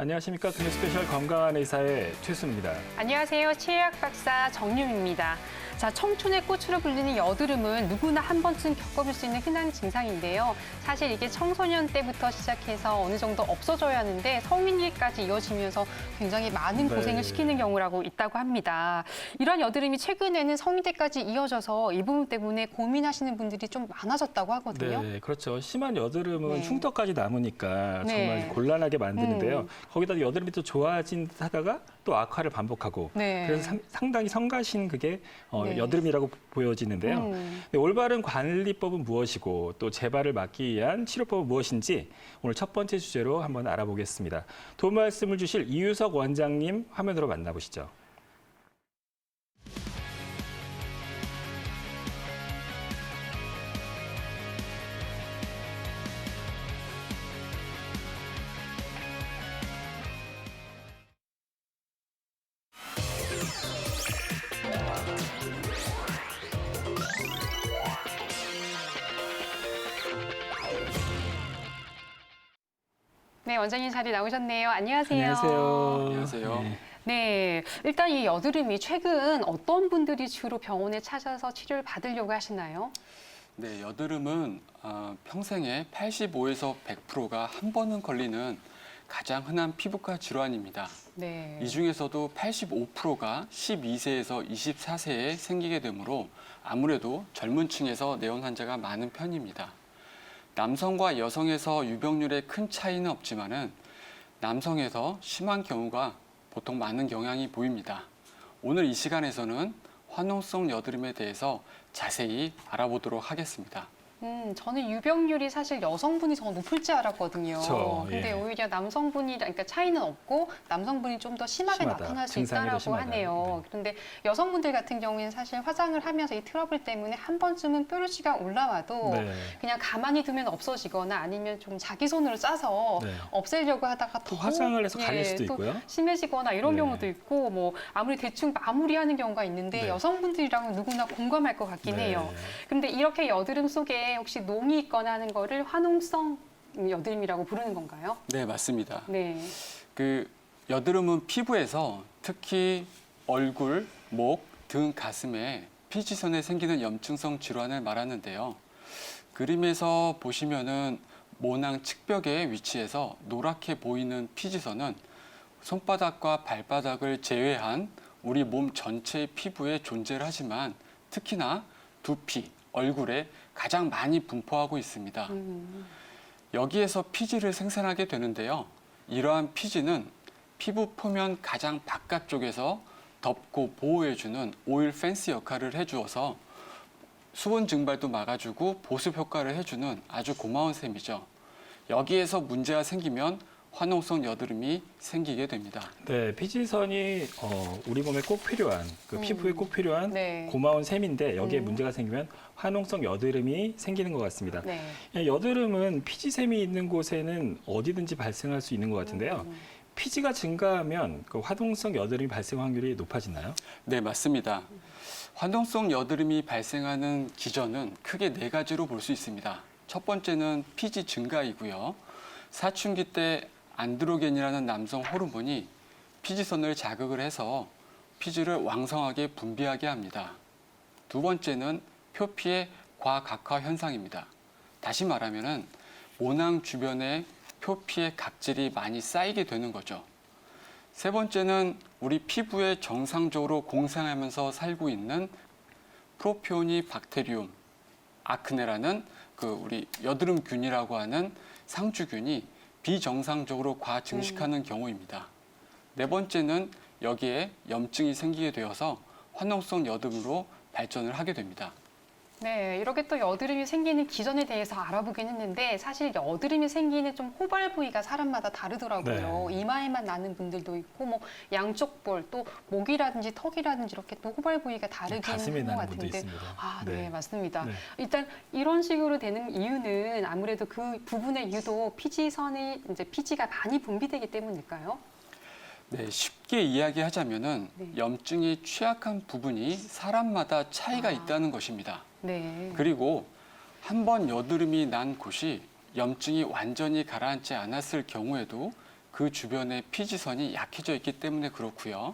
안녕하십니까. 금요 스페셜 건강한 의사의 최순입니다. 안녕하세요. 치의학 박사 정유미입니다. 자, 청춘의 꽃으로 불리는 여드름은 누구나 한 번쯤 겪어볼 수 있는 흔한 증상인데요. 사실 이게 청소년 때부터 시작해서 어느 정도 없어져야 하는데 성인일까지 이어지면서 굉장히 많은 고생을 시키는 경우라고 있다고 합니다. 이런 여드름이 최근에는 성인 때까지 이어져서 이 부분 때문에 고민하시는 분들이 좀 많아졌다고 하거든요. 네, 그렇죠. 심한 여드름은 네. 흉터까지 남으니까 정말 네. 곤란하게 만드는데요. 거기다 여드름이 또 좋아진 듯 하다가 또 악화를 반복하고 네. 그래서 상당히 성가신 그게 네. 여드름이라고 보여지는데요. 네, 올바른 관리법은 무엇이고 또 재발을 막기 위한 치료법은 무엇인지 오늘 첫 번째 주제로 한번 알아보겠습니다. 도움 말씀을 주실 이유석 원장님 화면으로 만나보시죠. 네, 원장님 자리 나오셨네요. 안녕하세요. 안녕하세요. 안녕하세요. 네. 네, 일단 이 여드름이 최근 어떤 분들이 주로 병원에 찾아서 치료를 받으려고 하시나요? 네, 여드름은 평생에 85에서 100%가 한 번은 걸리는 가장 흔한 피부과 질환입니다. 네. 이 중에서도 85%가 12세에서 24세에 생기게 되므로 아무래도 젊은 층에서 내원 환자가 많은 편입니다. 남성과 여성에서 유병률에 큰 차이는 없지만은 남성에서 심한 경우가 보통 많은 경향이 보입니다. 오늘 이 시간에서는 화농성 여드름에 대해서 자세히 알아보도록 하겠습니다. 저는 유병률이 사실 여성분이 더 높을 줄 알았거든요. 그렇죠. 근데 예. 오히려 남성분이, 그러니까 차이는 없고 남성분이 좀 더 심하게 심하다. 나타날 수 증상이 더 있다라고 심하다. 하네요. 네. 그런데 여성분들 같은 경우에는 사실 화장을 하면서 이 트러블 때문에 한 번쯤은 뾰루지가 올라와도 네. 그냥 가만히 두면 없어지거나 아니면 좀 자기 손으로 짜서 네. 없애려고 하다가 또 화장을 해서 가릴 수도 또 있고요. 심해지거나 이런 네. 경우도 있고 뭐 아무리 대충 마무리하는 경우가 있는데 네. 여성분들이랑은 누구나 공감할 것 같긴 네. 해요. 근데 이렇게 여드름 속에 혹시 농이 있거나 하는 거를 화농성 여드름이라고 부르는 건가요? 네, 맞습니다. 네. 여드름은 피부에서 특히 얼굴, 목, 등, 가슴에 피지선에 생기는 염증성 질환을 말하는데요. 그림에서 보시면은 모낭 측벽에 위치해서 노랗게 보이는 피지선은 손바닥과 발바닥을 제외한 우리 몸 전체의 피부에 존재를 하지만 특히나 두피, 얼굴에 가장 많이 분포하고 있습니다. 여기에서 피지를 생산하게 되는데요. 이러한 피지는 피부 표면 가장 바깥쪽에서 덮고 보호해주는 오일 펜스 역할을 해주어서 수분 증발도 막아주고 보습 효과를 해주는 아주 고마운 셈이죠. 여기에서 문제가 생기면 화농성 여드름이 생기게 됩니다. 네, 피지선이 우리 몸에 꼭 필요한, 피부에 꼭 필요한 네. 고마운 셈인데 여기에 문제가 생기면 화농성 여드름이 생기는 것 같습니다. 네. 여드름은 피지샘이 있는 곳에는 어디든지 발생할 수 있는 것 같은데요. 피지가 증가하면 그 화농성 여드름이 발생 확률이 높아지나요? 네, 맞습니다. 화농성 여드름이 발생하는 기전은 크게 네 가지로 볼 수 있습니다. 첫 번째는 피지 증가이고요. 사춘기 때 안드로겐이라는 남성 호르몬이 피지선을 자극을 해서 피지를 왕성하게 분비하게 합니다. 두 번째는 표피의 과각화 현상입니다. 다시 말하면은 모낭 주변에 표피의 각질이 많이 쌓이게 되는 거죠. 세 번째는 우리 피부에 정상적으로 공생하면서 살고 있는 프로피오니 박테리움 아크네라는 우리 여드름균이라고 하는 상주균이 비정상적으로 과증식하는 경우입니다. 네 번째는 여기에 염증이 생기게 되어서 화농성 여드름으로 발전을 하게 됩니다. 네, 이렇게 또 여드름이 생기는 기전에 대해서 알아보긴 했는데 사실 여드름이 생기는 좀 호발 부위가 사람마다 다르더라고요. 네. 이마에만 나는 분들도 있고 뭐 양쪽 볼, 또 목이라든지 턱이라든지 이렇게 또 호발 부위가 다르긴 가슴에 한 것 나는 분도 같은데. 있습니다. 아, 네, 맞습니다. 네. 일단 이런 식으로 되는 이유는 아무래도 그 부분의 유도 피지선이 이제 피지가 많이 분비되기 때문일까요? 네, 쉽게 이야기하자면은 네. 염증이 취약한 부분이 사람마다 차이가 있다는 것입니다. 네. 그리고 한 번 여드름이 난 곳이 염증이 완전히 가라앉지 않았을 경우에도 그 주변의 피지선이 약해져 있기 때문에 그렇고요.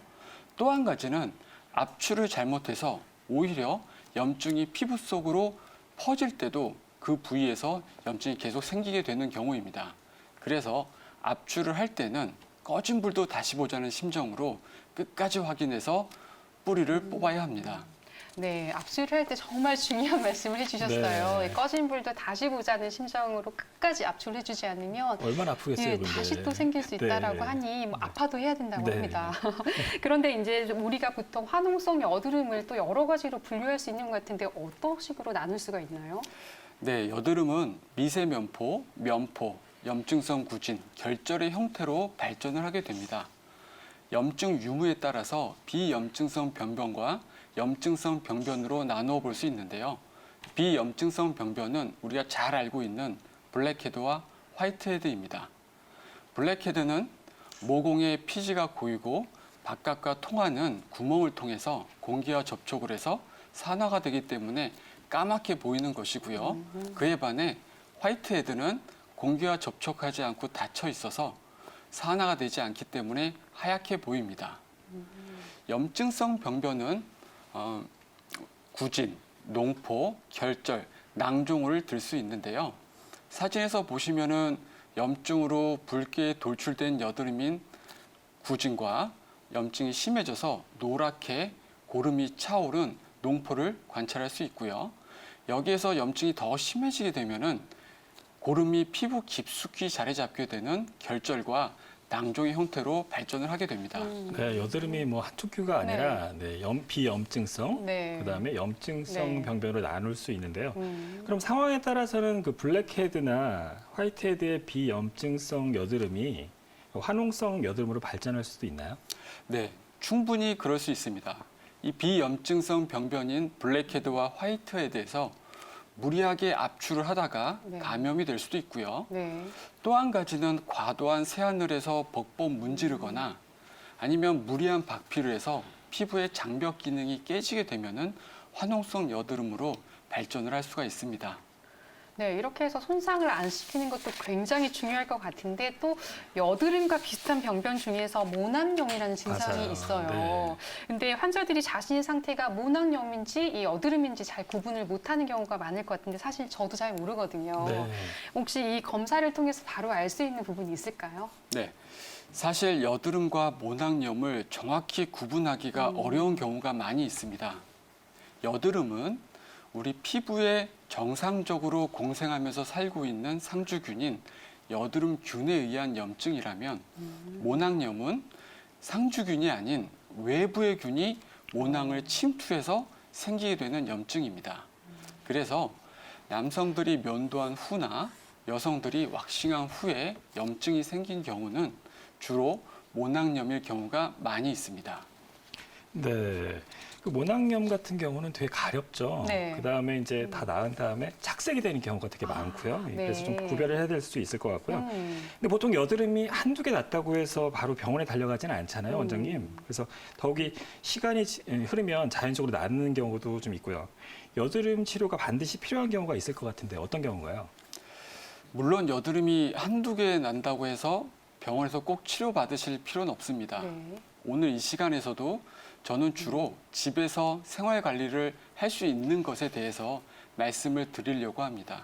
또 한 가지는 압출을 잘못해서 오히려 염증이 피부 속으로 퍼질 때도 그 부위에서 염증이 계속 생기게 되는 경우입니다. 그래서 압출을 할 때는 꺼진 불도 다시 보자는 심정으로 끝까지 확인해서 뿌리를 뽑아야 합니다. 네, 압수를 할 때 정말 중요한 말씀을 해주셨어요. 네. 꺼진 불도 다시 보자는 심정으로 끝까지 압수를 해주지 않으면 얼마나 아프겠어요, 예, 근데. 다시 또 생길 수 있다라고 네. 하니 뭐 아파도 해야 된다고 네. 합니다. 그런데 이제 우리가 보통 화농성 여드름을 또 여러 가지로 분류할 수 있는 것 같은데 어떤 식으로 나눌 수가 있나요? 네, 여드름은 미세면포, 면포, 염증성 구진, 결절의 형태로 발전을 하게 됩니다. 염증 유무에 따라서 비염증성 병변과 염증성 병변으로 나누어 볼 수 있는데요. 비염증성 병변은 우리가 잘 알고 있는 블랙헤드와 화이트헤드입니다. 블랙헤드는 모공의 피지가 고이고 바깥과 통하는 구멍을 통해서 공기와 접촉을 해서 산화가 되기 때문에 까맣게 보이는 것이고요. 그에 반해 화이트헤드는 공기와 접촉하지 않고 닫혀 있어서 산화가 되지 않기 때문에 하얗게 보입니다. 염증성 병변은 구진, 농포, 결절, 낭종을 들 수 있는데요. 사진에서 보시면은 염증으로 붉게 돌출된 여드름인 구진과 염증이 심해져서 노랗게 고름이 차오른 농포를 관찰할 수 있고요. 여기에서 염증이 더 심해지게 되면은 고름이 피부 깊숙이 자리 잡게 되는 결절과 낭종의 형태로 발전을 하게 됩니다. 네, 여드름이 뭐 한쪽 귀가 아니라 비염증성, 네. 그다음에 염증성 네. 병변으로 나눌 수 있는데요. 그럼 상황에 따라서는 그 블랙헤드나 화이트헤드의 비염증성 여드름이 화농성 여드름으로 발전할 수도 있나요? 네, 충분히 그럴 수 있습니다. 이 비염증성 병변인 블랙헤드와 화이트헤드에서 무리하게 압출을 하다가 네. 감염이 될 수도 있고요. 네. 또 한 가지는 과도한 세안을 해서 벅벅 문지르거나 아니면 무리한 박피를 해서 피부의 장벽 기능이 깨지게 되면은 화농성 여드름으로 발전을 할 수가 있습니다. 네, 이렇게 해서 손상을 안 시키는 것도 굉장히 중요할 것 같은데 또 여드름과 비슷한 병변 중에서 모낭염이라는 증상이 맞아요. 있어요. 네. 근데 환자들이 자신의 상태가 모낭염인지 이 여드름인지 잘 구분을 못하는 경우가 많을 것 같은데 사실 저도 잘 모르거든요. 네. 혹시 이 검사를 통해서 바로 알 수 있는 부분이 있을까요? 네. 사실 여드름과 모낭염을 정확히 구분하기가 어려운 경우가 많이 있습니다. 여드름은 우리 피부에 정상적으로 공생하면서 살고 있는 상주균인 여드름균에 의한 염증이라면 모낭염은 상주균이 아닌 외부의 균이 모낭을 침투해서 생기게 되는 염증입니다. 그래서 남성들이 면도한 후나 여성들이 왁싱한 후에 염증이 생긴 경우는 주로 모낭염일 경우가 많이 있습니다. 네. 그 모낭염 같은 경우는 되게 가렵죠. 네. 그다음에 이제 다 나은 다음에 착색이 되는 경우가 되게 많고요. 네. 그래서 좀 구별을 해야 될 수 있을 것 같고요. 음. 근데 보통 여드름이 한두 개 났다고 해서 바로 병원에 달려가지는 않잖아요, 원장님. 그래서 더욱이 시간이 흐르면 자연적으로 낫는 경우도 좀 있고요. 여드름 치료가 반드시 필요한 경우가 있을 것 같은데 어떤 경우인가요? 물론 여드름이 한두 개 난다고 해서 병원에서 꼭 치료받으실 필요는 없습니다. 네. 오늘 이 시간에서도 저는 주로 집에서 생활 관리를 할 수 있는 것에 대해서 말씀을 드리려고 합니다.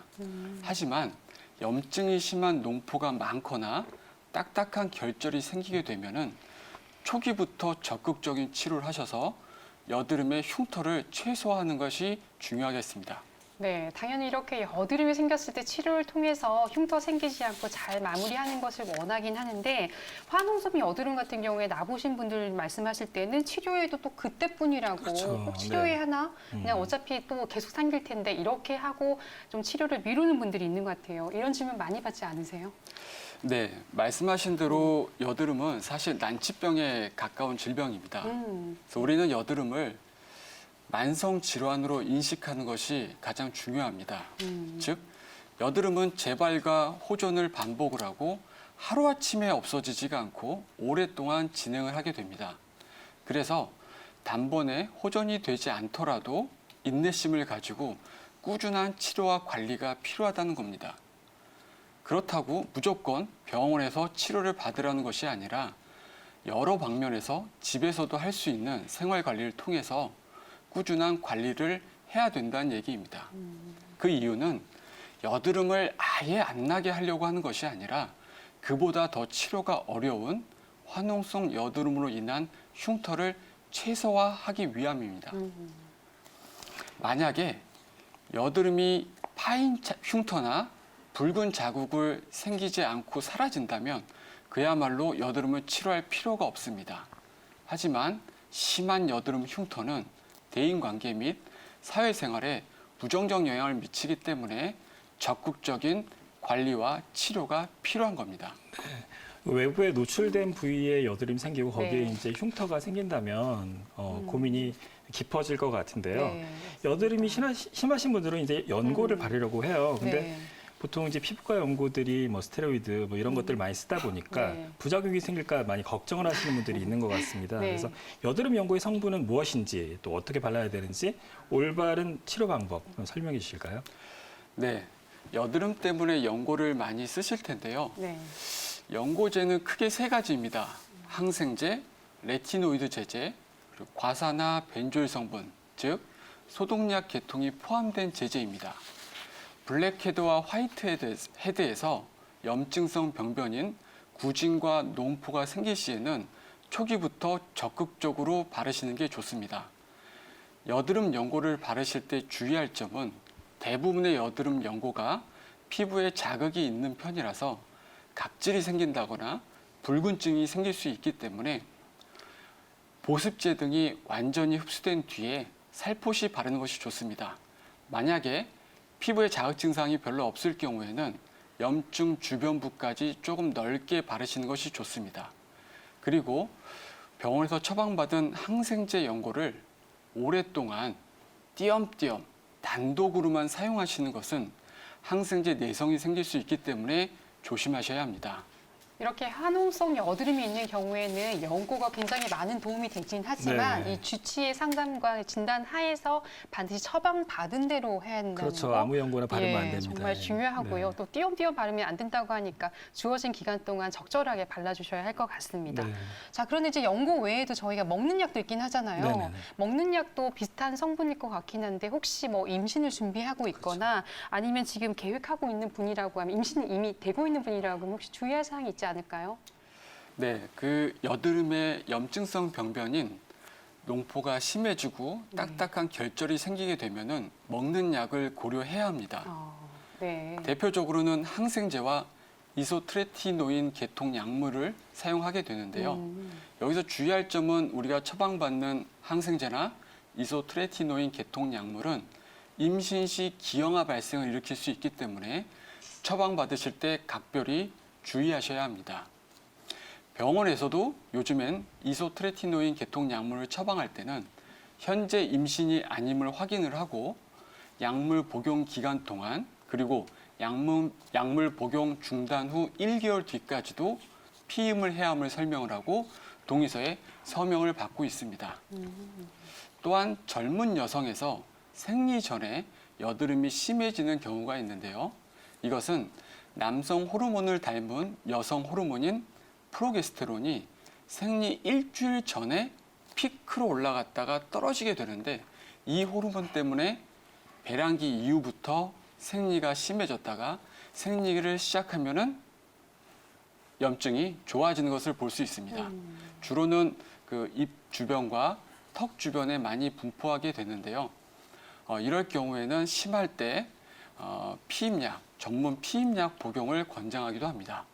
하지만 염증이 심한 농포가 많거나 딱딱한 결절이 생기게 되면은 초기부터 적극적인 치료를 하셔서 여드름의 흉터를 최소화하는 것이 중요하겠습니다. 네, 당연히 이렇게 여드름이 생겼을 때 치료를 통해서 흉터 생기지 않고 잘 마무리하는 것을 원하긴 하는데 화농성 여드름 같은 경우에 나보신 분들 말씀하실 때는 치료해도 또 그때뿐이라고 그렇죠. 꼭 치료해야 네. 하나? 그냥 어차피 또 계속 생길 텐데 이렇게 하고 좀 치료를 미루는 분들이 있는 것 같아요. 이런 질문 많이 받지 않으세요? 네, 말씀하신 대로 여드름은 사실 난치병에 가까운 질병입니다. 그래서 우리는 여드름을 만성 질환으로 인식하는 것이 가장 중요합니다. 즉, 여드름은 재발과 호전을 반복을 하고 하루아침에 없어지지가 않고 오랫동안 진행을 하게 됩니다. 그래서 단번에 호전이 되지 않더라도 인내심을 가지고 꾸준한 치료와 관리가 필요하다는 겁니다. 그렇다고 무조건 병원에서 치료를 받으라는 것이 아니라 여러 방면에서 집에서도 할 수 있는 생활 관리를 통해서 꾸준한 관리를 해야 된다는 얘기입니다. 그 이유는 여드름을 아예 안 나게 하려고 하는 것이 아니라 그보다 더 치료가 어려운 화농성 여드름으로 인한 흉터를 최소화하기 위함입니다. 만약에 여드름이 파인 흉터나 붉은 자국을 생기지 않고 사라진다면 그야말로 여드름을 치료할 필요가 없습니다. 하지만 심한 여드름 흉터는 대인관계 및 사회생활에 부정적 영향을 미치기 때문에 적극적인 관리와 치료가 필요한 겁니다. 외부에 노출된 부위에 여드름이 생기고 거기에 네. 이제 흉터가 생긴다면 고민이 깊어질 것 같은데요. 네. 여드름이 심하신 분들은 이제 연고를 바르려고 해요. 근데 네. 보통 이제 피부과 연고들이 뭐 스테로이드 뭐 이런 것들 많이 쓰다 보니까 네. 부작용이 생길까 많이 걱정을 하시는 분들이 있는 것 같습니다. 네. 그래서 여드름 연고의 성분은 무엇인지 또 어떻게 발라야 되는지 올바른 치료 방법 좀 설명해 주실까요? 네, 여드름 때문에 연고를 많이 쓰실 텐데요. 네. 연고제는 크게 세 가지입니다. 항생제, 레티노이드 제제, 그리고 과산화 벤조일 성분, 즉 소독약 계통이 포함된 제제입니다. 블랙헤드와 화이트헤드에서 염증성 병변인 구진과 농포가 생길 시에는 초기부터 적극적으로 바르시는 게 좋습니다. 여드름 연고를 바르실 때 주의할 점은 대부분의 여드름 연고가 피부에 자극이 있는 편이라서 각질이 생긴다거나 붉은증이 생길 수 있기 때문에 보습제 등이 완전히 흡수된 뒤에 살포시 바르는 것이 좋습니다. 만약에 피부에 자극 증상이 별로 없을 경우에는 염증 주변부까지 조금 넓게 바르시는 것이 좋습니다. 그리고 병원에서 처방받은 항생제 연고를 오랫동안 띄엄띄엄 단독으로만 사용하시는 것은 항생제 내성이 생길 수 있기 때문에 조심하셔야 합니다. 이렇게 화농성 여드름이 있는 경우에는 연고가 굉장히 많은 도움이 되긴 하지만 네. 이 주치의 상담과 진단 하에서 반드시 처방받은 대로 해야 한다는 그렇죠. 거. 아무 연고나 바르면 안 됩니다. 정말 중요하고요. 네. 또 띄엄띄엄 바르면 안 된다고 하니까 주어진 기간 동안 적절하게 발라주셔야 할 것 같습니다. 네. 자, 그런데 이제 연고 외에도 저희가 먹는 약도 있긴 하잖아요. 네네네. 먹는 약도 비슷한 성분일 것 같긴 한데 혹시 뭐 임신을 준비하고 있거나 아니면 지금 계획하고 있는 분이라고 하면 임신이 이미 되고 있는 분이라고 하면 혹시 주의할 사항이 있지 않을까요? 네, 그 여드름의 염증성 병변인 농포가 심해지고 딱딱한 결절이 생기게 되면은 먹는 약을 고려해야 합니다. 네. 대표적으로는 항생제와 이소트레티노인 계통 약물을 사용하게 되는데요. 여기서 주의할 점은 우리가 처방받는 항생제나 이소트레티노인 계통 약물은 임신 시 기형아 발생을 일으킬 수 있기 때문에 처방받으실 때 각별히 주의하셔야 합니다. 병원에서도 요즘엔 이소트레티노인 계통 약물을 처방할 때는 현재 임신이 아님을 확인을 하고 약물 복용 기간 동안 그리고 약물 복용 중단 후 1개월 뒤까지도 피임을 해야 함을 설명을 하고 동의서에 서명을 받고 있습니다. 또한 젊은 여성에서 생리 전에 여드름이 심해지는 경우가 있는데요. 이것은 남성 호르몬을 닮은 여성 호르몬인 프로게스테론이 생리 일주일 전에 피크로 올라갔다가 떨어지게 되는데 이 호르몬 때문에 배란기 이후부터 생리가 심해졌다가 생리를 시작하면은 염증이 좋아지는 것을 볼 수 있습니다. 주로는 그 입 주변과 턱 주변에 많이 분포하게 되는데요. 이럴 경우에는 심할 때 피임약, 전문 피임약 복용을 권장하기도 합니다.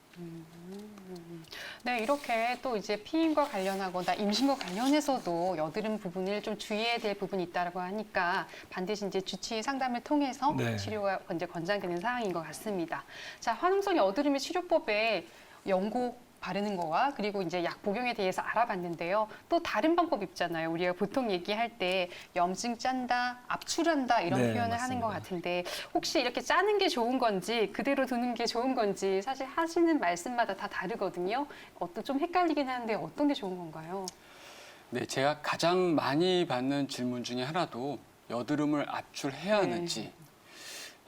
네, 이렇게 또 이제 피임과 관련하거나 임신과 관련해서도 여드름 부분을 좀 주의해야 될 부분이 있다고 하니까 반드시 이제 주치의 상담을 통해서 네. 치료가 이제 권장되는 사항인 것 같습니다. 자, 화농성 여드름의 치료법에 연고 바르는 거와 그리고 이제 약 복용에 대해서 알아봤는데요. 또 다른 방법 있잖아요. 우리가 보통 얘기할 때 염증 짠다, 압출한다 이런 네, 표현을 하는 것 맞습니다. 같은데 혹시 이렇게 짜는 게 좋은 건지 그대로 두는 게 좋은 건지 사실 하시는 말씀마다 다 다르거든요. 좀 헷갈리긴 하는데 어떤 게 좋은 건가요? 네, 제가 가장 많이 받는 질문 중에 하나도 여드름을 압출해야 네. 하는지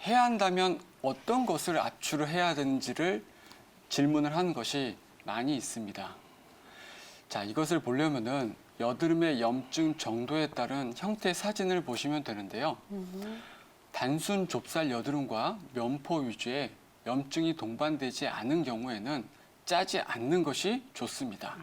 해야 한다면 어떤 것을 압출을 해야 되는지를 질문을 하는 것이 많이 있습니다. 자, 이것을 보려면은 여드름의 염증 정도에 따른 형태 사진을 보시면 되는데요. 단순 좁쌀 여드름과 면포 위주의 염증이 동반되지 않은 경우에는 짜지 않는 것이 좋습니다.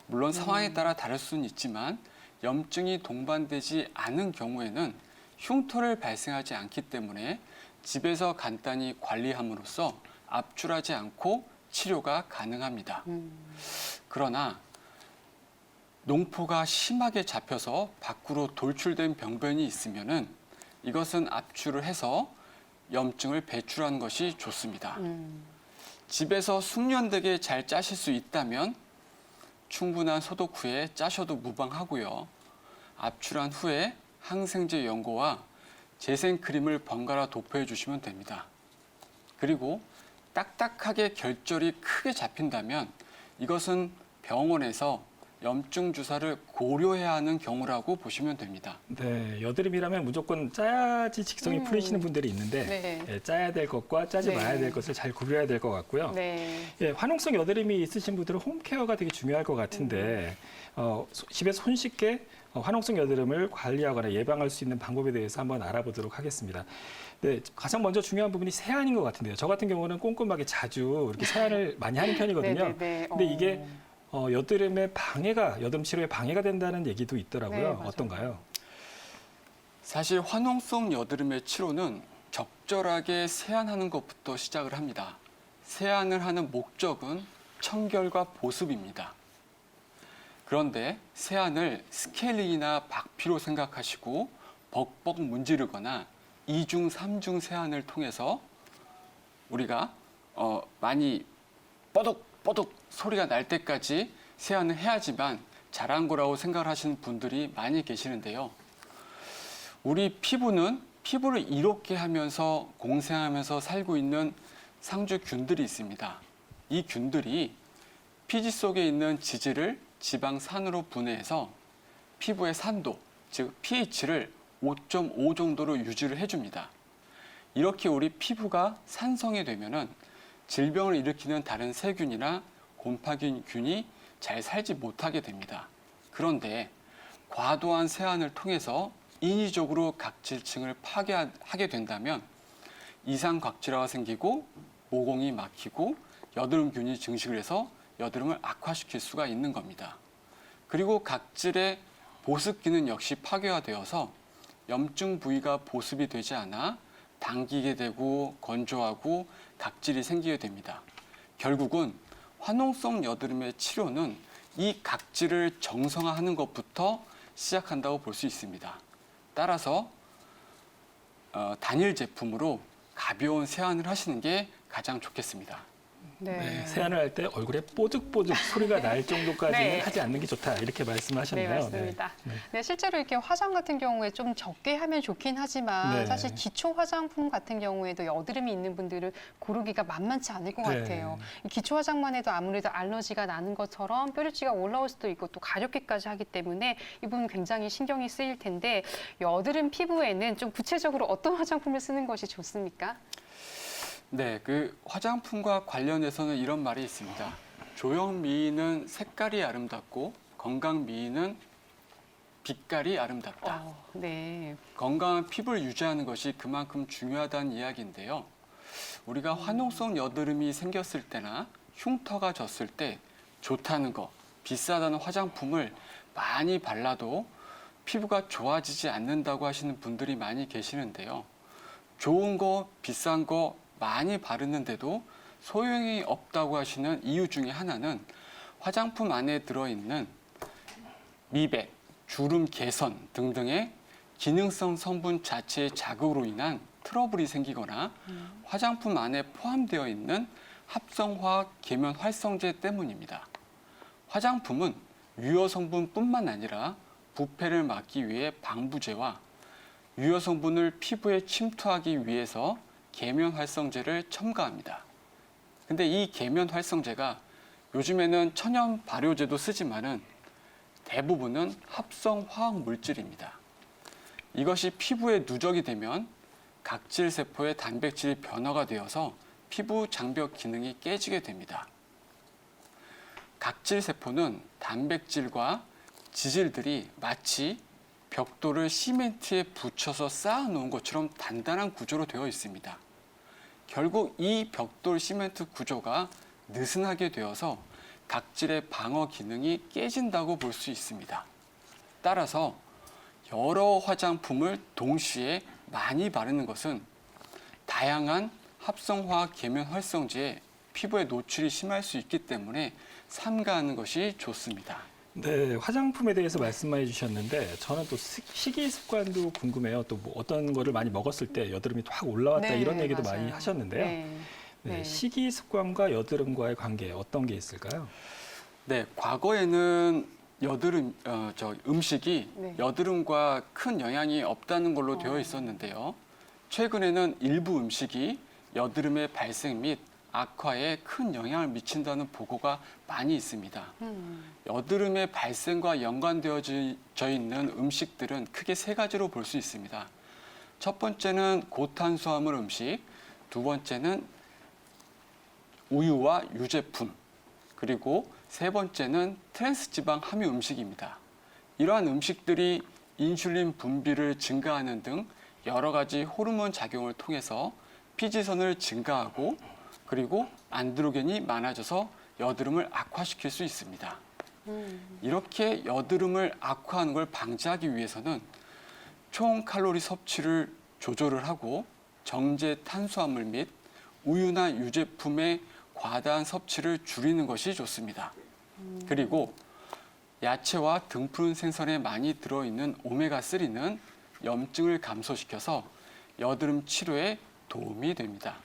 물론 상황에 따라 다를 수는 있지만 염증이 동반되지 않은 경우에는 흉터를 발생하지 않기 때문에 집에서 간단히 관리함으로써 압출하지 않고 치료가 가능합니다. 그러나 농포가 심하게 잡혀서 밖으로 돌출된 병변이 있으면은 이것은 압출을 해서 염증을 배출하는 것이 좋습니다. 집에서 숙련되게 잘 짜실 수 있다면 충분한 소독 후에 짜셔도 무방하고요. 압출한 후에 항생제 연고와 재생 크림을 번갈아 도포해 주시면 됩니다. 그리고 딱딱하게 결절이 크게 잡힌다면 이것은 병원에서 염증 주사를 고려해야 하는 경우라고 보시면 됩니다. 네, 여드름이라면 무조건 짜야지 직성이 풀리시는 분들이 있는데 네. 예, 짜야 될 것과 짜지 네. 말아야 될 것을 잘 구별해야 될 것 같고요. 네. 예, 화농성 여드름이 있으신 분들은 홈케어가 되게 중요할 것 같은데 집에서 손쉽게 화농성 여드름을 관리하거나 예방할 수 있는 방법에 대해서 한번 알아보도록 하겠습니다. 네, 가장 먼저 중요한 부분이 세안인 것 같은데요. 저 같은 경우는 꼼꼼하게 자주 이렇게 세안을 많이 하는 편이거든요. 네. 근데 이게 여드름의 방해가, 여드름 치료에 방해가 된다는 얘기도 있더라고요. 네, 맞아요. 어떤가요? 사실 화농성 여드름의 치료는 적절하게 세안하는 것부터 시작을 합니다. 세안을 하는 목적은 청결과 보습입니다. 그런데 세안을 스케일링이나 박피로 생각하시고 벅벅 문지르거나 2중, 3중 세안을 통해서 우리가 많이 뻐덕뻐덕 소리가 날 때까지 세안을 해야지만 잘한 거라고 생각을 하시는 분들이 많이 계시는데요. 우리 피부는 피부를 이롭게 하면서 공생하면서 살고 있는 상주균들이 있습니다. 이 균들이 피지 속에 있는 지질을 지방산으로 분해해서 피부의 산도, 즉 pH를 5.5 정도로 유지를 해줍니다. 이렇게 우리 피부가 산성이 되면은 질병을 일으키는 다른 세균이나 곰팡이균이 잘 살지 못하게 됩니다. 그런데 과도한 세안을 통해서 인위적으로 각질층을 파괴하게 된다면 이상각질화가 생기고 모공이 막히고 여드름균이 증식을 해서 여드름을 악화시킬 수가 있는 겁니다. 그리고 각질의 보습 기능 역시 파괴가 되어서 염증 부위가 보습이 되지 않아 당기게 되고 건조하고 각질이 생기게 됩니다. 결국은 화농성 여드름의 치료는 이 각질을 정상화하는 것부터 시작한다고 볼 수 있습니다. 따라서 단일 제품으로 가벼운 세안을 하시는 게 가장 좋겠습니다. 네, 세안을 할 때 얼굴에 뽀득뽀득 소리가 날 정도까지는 네. 하지 않는 게 좋다 이렇게 말씀하셨네요. 네, 맞습니다. 네. 네, 실제로 이렇게 화장 같은 경우에 좀 적게 하면 좋긴 하지만 네. 사실 기초 화장품 같은 경우에도 여드름이 있는 분들을 고르기가 만만치 않을 것 네. 같아요. 이 기초 화장만 해도 아무래도 알러지가 나는 것처럼 뾰루지가 올라올 수도 있고 또 가렵기까지 하기 때문에 이 부분 굉장히 신경이 쓰일 텐데 여드름 피부에는 좀 구체적으로 어떤 화장품을 쓰는 것이 좋습니까? 네, 그 화장품과 관련해서는 이런 말이 있습니다. 조형 미인은 색깔이 아름답고 건강 미인은 빛깔이 아름답다. 네. 건강한 피부를 유지하는 것이 그만큼 중요하다는 이야기인데요. 우리가 화농성 여드름이 생겼을 때나 흉터가 졌을 때 좋다는 거, 비싸다는 화장품을 많이 발라도 피부가 좋아지지 않는다고 하시는 분들이 많이 계시는데요. 좋은 거, 비싼 거 많이 바르는데도 소용이 없다고 하시는 이유 중에 하나는 화장품 안에 들어있는 미백, 주름 개선 등등의 기능성 성분 자체의 자극으로 인한 트러블이 생기거나 화장품 안에 포함되어 있는 합성화학 계면 활성제 때문입니다. 화장품은 유효 성분뿐만 아니라 부패를 막기 위해 방부제와 유효 성분을 피부에 침투하기 위해서 계면 활성제를 첨가합니다. 근데 이 계면 활성제가 요즘에는 천연 발효제도 쓰지만은 대부분은 합성 화학 물질입니다. 이것이 피부에 누적이 되면 각질 세포의 단백질이 변화가 되어서 피부 장벽 기능이 깨지게 됩니다. 각질 세포는 단백질과 지질들이 마치 벽돌을 시멘트에 붙여서 쌓아놓은 것처럼 단단한 구조로 되어 있습니다. 결국 이 벽돌 시멘트 구조가 느슨하게 되어서 각질의 방어 기능이 깨진다고 볼 수 있습니다. 따라서 여러 화장품을 동시에 많이 바르는 것은 다양한 합성화학 계면 활성제에 피부에 노출이 심할 수 있기 때문에 삼가하는 것이 좋습니다. 네, 화장품에 대해서 말씀해 주셨는데 저는 또 식이 습관도 궁금해요. 또 뭐 어떤 거를 많이 먹었을 때 여드름이 확 올라왔다 네, 이런 얘기도 맞아요. 많이 하셨는데요. 네. 네, 네. 식이 습관과 여드름과의 관계 어떤 게 있을까요? 네, 과거에는 음식이 네. 여드름과 큰 영향이 없다는 걸로 되어 있었는데요. 최근에는 일부 음식이 여드름의 발생 및 악화에 큰 영향을 미친다는 보고가 많이 있습니다. 여드름의 발생과 연관되어져 있는 음식들은 크게 세 가지로 볼 수 있습니다. 첫 번째는 고탄수화물 음식, 두 번째는 우유와 유제품, 그리고 세 번째는 트랜스지방 함유 음식입니다. 이러한 음식들이 인슐린 분비를 증가하는 등 여러 가지 호르몬 작용을 통해서 피지선을 증가하고 그리고 안드로겐이 많아져서 여드름을 악화시킬 수 있습니다. 이렇게 여드름을 악화하는 걸 방지하기 위해서는 총 칼로리 섭취를 조절을 하고 정제 탄수화물 및 우유나 유제품의 과다한 섭취를 줄이는 것이 좋습니다. 그리고 야채와 등푸른 생선에 많이 들어있는 오메가3는 염증을 감소시켜서 여드름 치료에 도움이 됩니다.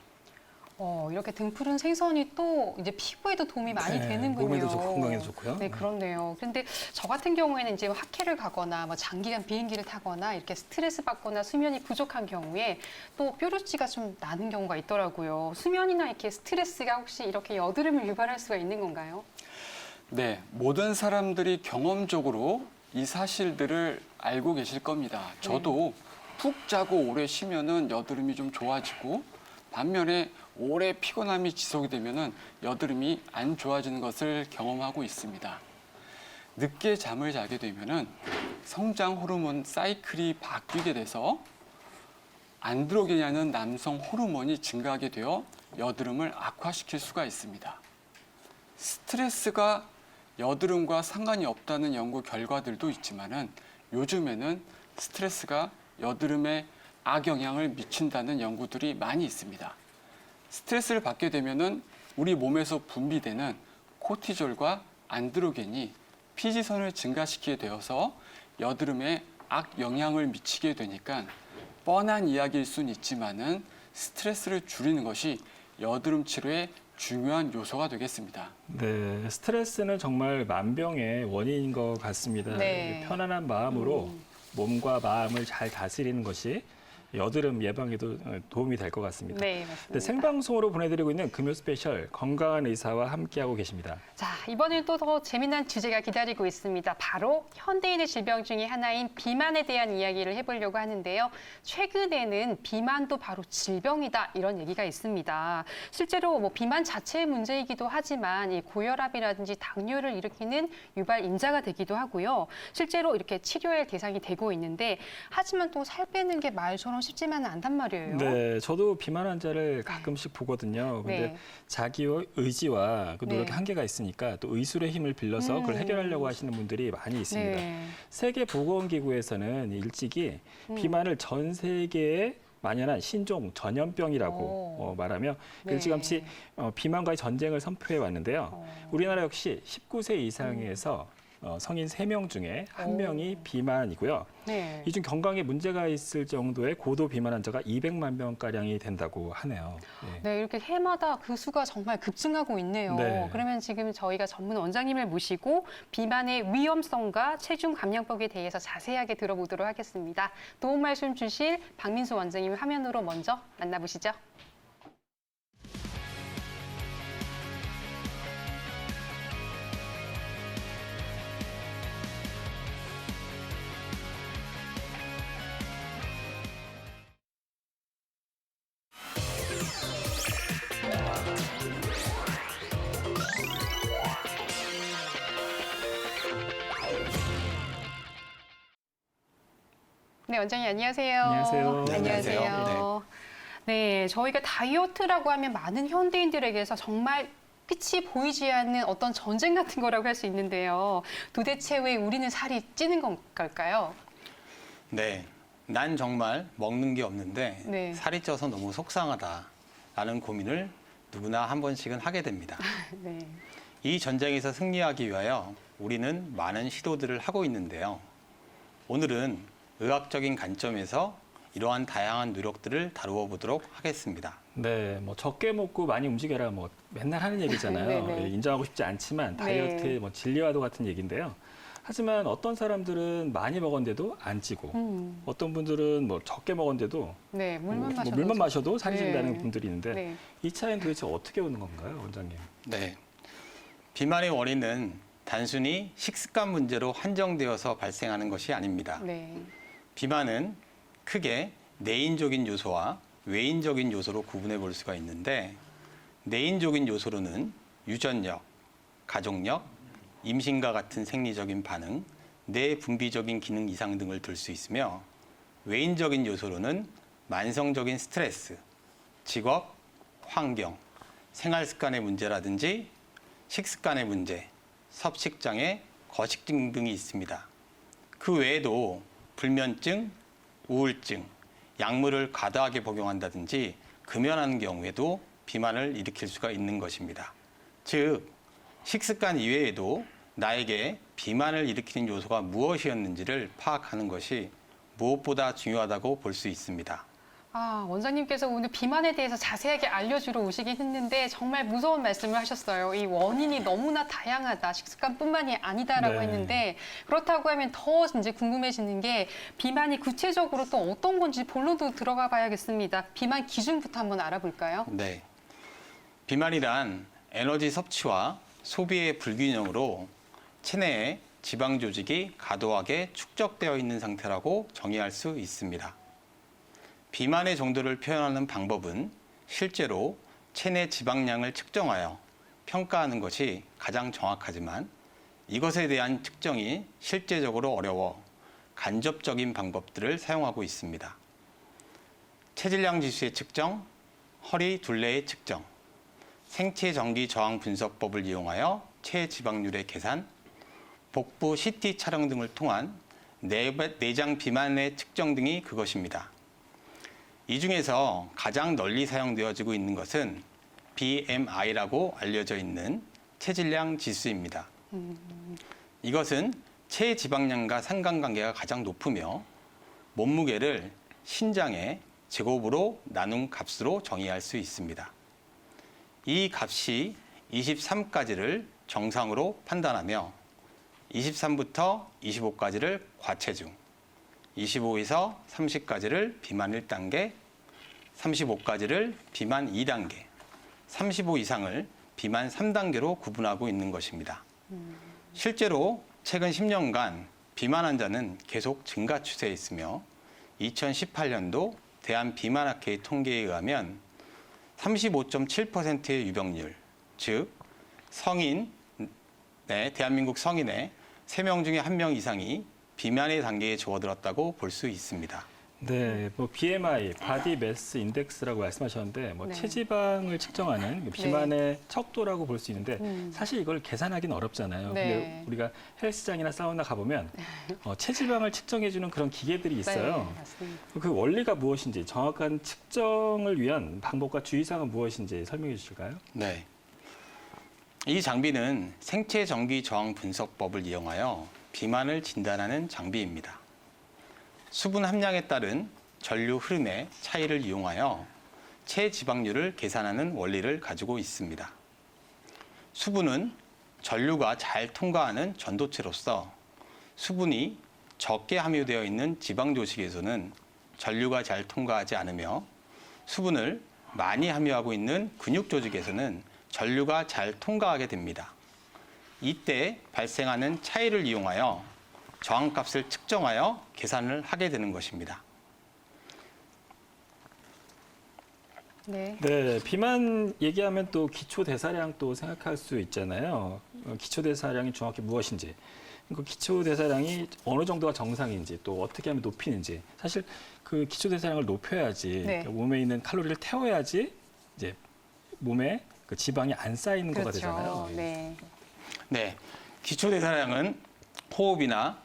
이렇게 등푸른 생선이 또 이제 피부에도 도움이 많이 네, 되는군요. 몸에도 좋고 건강에도 좋고요. 네, 그렇네요. 그런데 저 같은 경우에는 이제 학회를 가거나 뭐 장기간 비행기를 타거나 이렇게 스트레스 받거나 수면이 부족한 경우에 또 뾰루지가 좀 나는 경우가 있더라고요. 수면이나 이렇게 스트레스가 혹시 이렇게 여드름을 유발할 수가 있는 건가요? 네, 모든 사람들이 경험적으로 이 사실들을 알고 계실 겁니다. 저도 푹 자고 오래 쉬면은 여드름이 좀 좋아지고 반면에 오래 피곤함이 지속이 되면은 여드름이 안 좋아지는 것을 경험하고 있습니다. 늦게 잠을 자게 되면은 성장 호르몬 사이클이 바뀌게 돼서 안드로겐이라는 남성 호르몬이 증가하게 되어 여드름을 악화시킬 수가 있습니다. 스트레스가 여드름과 상관이 없다는 연구 결과들도 있지만은 요즘에는 스트레스가 여드름에 악영향을 미친다는 연구들이 많이 있습니다. 스트레스를 받게 되면은 우리 몸에서 분비되는 코티졸과 안드로겐이 피지선을 증가시키게 되어서 여드름에 악영향을 미치게 되니까 뻔한 이야기일 수는 있지만은 스트레스를 줄이는 것이 여드름 치료의 중요한 요소가 되겠습니다. 네, 스트레스는 정말 만병의 원인인 것 같습니다. 네. 편안한 마음으로 몸과 마음을 잘 다스리는 것이 여드름 예방에도 도움이 될 것 같습니다. 네, 맞습니다. 네, 생방송으로 보내드리고 있는 금요 스페셜 건강한 의사와 함께하고 계십니다. 자, 이번엔 또 더 재미난 주제가 기다리고 있습니다. 바로 현대인의 질병 중에 하나인 비만에 대한 이야기를 해보려고 하는데요. 최근에는 비만도 바로 질병이다 이런 얘기가 있습니다. 실제로 뭐 비만 자체의 문제이기도 하지만 이 고혈압이라든지 당뇨를 일으키는 유발 인자가 되기도 하고요. 실제로 이렇게 치료의 대상이 되고 있는데 하지만 또 살 빼는 게 말처럼 쉽지만은 않단 말이에요. 네, 저도 비만 환자를 가끔씩 보거든요. 근데 네. 자기 의지와 그 노력의 네. 한계가 있으니까 또 의술의 힘을 빌려서 그걸 해결하려고 하시는 분들이 많이 있습니다. 네. 세계보건기구에서는 일찍이 비만을 전 세계에 만연한 신종 전염병이라고 오. 말하며 네. 일찌감치 비만과의 전쟁을 선포해 왔는데요. 우리나라 역시 19세 이상에서 성인 3명 중에 1명이 비만이고요. 네. 이 중 건강에 문제가 있을 정도의 고도 비만 환자가 200만 명가량이 된다고 하네요. 예. 네, 이렇게 해마다 그 수가 정말 급증하고 있네요. 네. 그러면 지금 저희가 전문 원장님을 모시고 비만의 위험성과 체중 감량법에 대해서 자세하게 들어보도록 하겠습니다. 도움 말씀 주실 박민수 원장님 화면으로 먼저 만나보시죠. 네, 원장님 안녕하세요. 안녕하세요. 네, 안녕하세요. 네, 저희가 다이어트라고 하면 많은 현대인들에게서 정말 끝이 보이지 않는 어떤 전쟁 같은 거라고 할 수 있는데요. 도대체 왜 우리는 살이 찌는 걸까요? 네, 난 정말 먹는 게 없는데 네. 살이 쪄서 너무 속상하다라는 고민을 누구나 한 번씩은 하게 됩니다. 네. 이 전쟁에서 승리하기 위하여 우리는 많은 시도들을 하고 있는데요. 오늘은 의학적인 관점에서 이러한 다양한 노력들을 다루어 보도록 하겠습니다. 네, 뭐 적게 먹고 많이 움직여라 뭐 맨날 하는 얘기잖아요. 네네. 예, 인정하고 싶지 않지만 다이어트의 네. 뭐 진리와도 같은 얘기인데요. 하지만 어떤 사람들은 많이 먹었는데도 안 찌고 어떤 분들은 뭐 적게 먹었는데도 네, 물만 마셔도 물만 마셔도 살이 네. 찐다는 분들이 있는데 네. 이 차이는 도대체 어떻게 오는 건가요, 원장님? 네, 비만의 원인은 단순히 식습관 문제로 한정되어서 발생하는 것이 아닙니다. 네. 비만은 크게 내인적인 요소와 외인적인 요소로 구분해 볼 수가 있는데, 내인적인 요소로는 유전력, 가족력, 임신과 같은 생리적인 반응, 뇌 분비적인 기능 이상 등을 들 수 있으며, 외인적인 요소로는 만성적인 스트레스, 직업, 환경, 생활 습관의 문제라든지 식습관의 문제, 섭식장애, 거식증 등이 있습니다. 그 외에도 불면증, 우울증, 약물을 과다하게 복용한다든지 금연하는 경우에도 비만을 일으킬 수가 있는 것입니다. 즉, 식습관 이외에도 나에게 비만을 일으키는 요소가 무엇이었는지를 파악하는 것이 무엇보다 중요하다고 볼 수 있습니다. 아, 원장님께서 오늘 비만에 대해서 자세하게 알려주러 오시긴 했는데 정말 무서운 말씀을 하셨어요. 이 원인이 너무나 다양하다. 식습관뿐만이 아니다라고 네. 했는데 그렇다고 하면 더 이제 궁금해지는 게 비만이 구체적으로 또 어떤 건지 본론도 들어가 봐야겠습니다. 비만 기준부터 한번 알아볼까요? 네. 비만이란 에너지 섭취와 소비의 불균형으로 체내에 지방 조직이 과도하게 축적되어 있는 상태라고 정의할 수 있습니다. 비만의 정도를 표현하는 방법은 실제로 체내 지방량을 측정하여 평가하는 것이 가장 정확하지만, 이것에 대한 측정이 실제적으로 어려워 간접적인 방법들을 사용하고 있습니다. 체질량 지수의 측정, 허리 둘레의 측정, 생체 전기 저항 분석법을 이용하여 체지방률의 계산, 복부 CT 촬영 등을 통한 내장 비만의 측정 등이 그것입니다. 이 중에서 가장 널리 사용되어지고 있는 것은 BMI라고 알려져 있는 체질량 지수입니다. 이것은 체지방량과 상관관계가 가장 높으며 몸무게를 신장의 제곱으로 나눈 값으로 정의할 수 있습니다. 이 값이 23까지를 정상으로 판단하며 23부터 25까지를 과체중, 25에서 30까지를 비만 1단계, 35까지를 비만 2단계, 35 이상을 비만 3단계로 구분하고 있는 것입니다. 실제로 최근 10년간 비만 환자는 계속 증가 추세에 있으며 2018년도 대한비만학회 통계에 의하면 35.7%의 유병률, 즉 대한민국 성인의 3명 중에 1명 이상이 비만의 단계에 접어들었다고 볼 수 있습니다. 네, 뭐 BMI, 바디 매스 인덱스라고 말씀하셨는데 뭐 네. 체지방을 측정하는 비만의 척도라고 볼 수 있는데 사실 이걸 계산하기는 어렵잖아요. 네. 근데 우리가 헬스장이나 사우나 가보면 체지방을 측정해주는 그런 기계들이 있어요. 네, 맞습니다. 그 원리가 무엇인지 정확한 측정을 위한 방법과 주의사항은 무엇인지 설명해 주실까요? 네. 이 장비는 생체 전기 저항 분석법을 이용하여 비만을 진단하는 장비입니다. 수분 함량에 따른 전류 흐름의 차이를 이용하여 체지방률을 계산하는 원리를 가지고 있습니다. 수분은 전류가 잘 통과하는 전도체로서 수분이 적게 함유되어 있는 지방 조직에서는 전류가 잘 통과하지 않으며, 수분을 많이 함유하고 있는 근육 조직에서는 전류가 잘 통과하게 됩니다. 이때 발생하는 차이를 이용하여 저항값을 측정하여 계산을 하게 되는 것입니다. 네. 네, 비만 얘기하면 또 기초 대사량 또 생각할 수 있잖아요. 기초 대사량이 정확히 무엇인지, 그 기초 대사량이 어느 정도가 정상인지, 또 어떻게 하면 높이는지. 사실 그 기초 대사량을 높여야지 네. 몸에 있는 칼로리를 태워야지 이제 몸에 그 지방이 안 쌓이는 거가 그렇죠. 되잖아요. 네. 네, 기초대사량은 호흡이나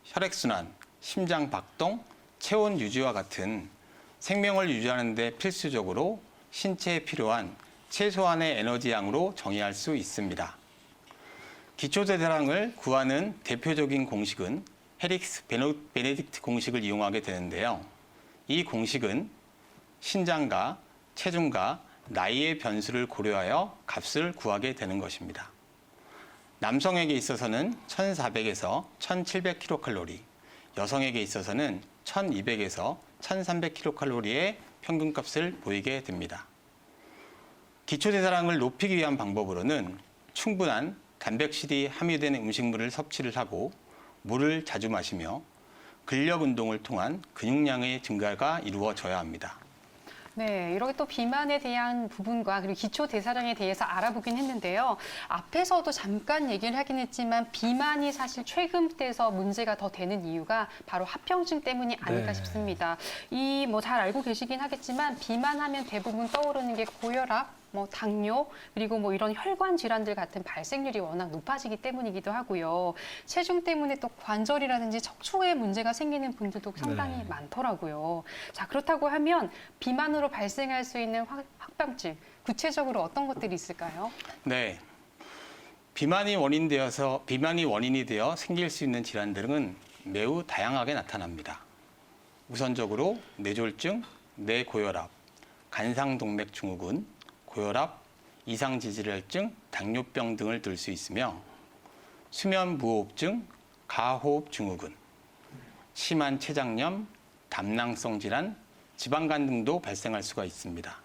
혈액순환, 심장 박동, 체온 유지와 같은 생명을 유지하는 데 필수적으로 신체에 필요한 최소한의 에너지 양으로 정의할 수 있습니다. 기초대사량을 구하는 대표적인 공식은 헤릭스 베네딕트 공식을 이용하게 되는데요. 이 공식은 신장과 체중과 나이의 변수를 고려하여 값을 구하게 되는 것입니다. 남성에게 있어서는 1,400에서 1,700kcal, 여성에게 있어서는 1,200에서 1,300kcal의 평균값을 보이게 됩니다. 기초대사량을 높이기 위한 방법으로는 충분한 단백질이 함유된 음식물을 섭취를 하고 물을 자주 마시며 근력 운동을 통한 근육량의 증가가 이루어져야 합니다. 네, 이렇게 또 비만에 대한 부분과 그리고 기초 대사량에 대해서 알아보긴 했는데요. 앞에서도 잠깐 얘기를 하긴 했지만 비만이 사실 최근 때에서 문제가 더 되는 이유가 바로 합병증 때문이 아닐까 네. 싶습니다. 이 뭐 잘 알고 계시긴 하겠지만 비만하면 대부분 떠오르는 게 고혈압, 뭐 당뇨, 그리고 뭐 이런 혈관 질환들 같은 발생률이 워낙 높아지기 때문이기도 하고요. 체중 때문에 또 관절이라든지 척추에 문제가 생기는 분들도 상당히 네. 많더라고요. 자, 그렇다고 하면 비만으로 발생할 수 있는 합병증, 구체적으로 어떤 것들이 있을까요? 네. 비만이 원인이 되어 생길 수 있는 질환들은 매우 다양하게 나타납니다. 우선적으로 뇌졸중, 뇌고혈압, 간상동맥 증후군, 고혈압, 이상지질혈증, 당뇨병 등을 들 수 있으며 수면무호흡증, 가호흡 증후군, 심한 췌장염, 담낭성 질환, 지방간 등도 발생할 수가 있습니다.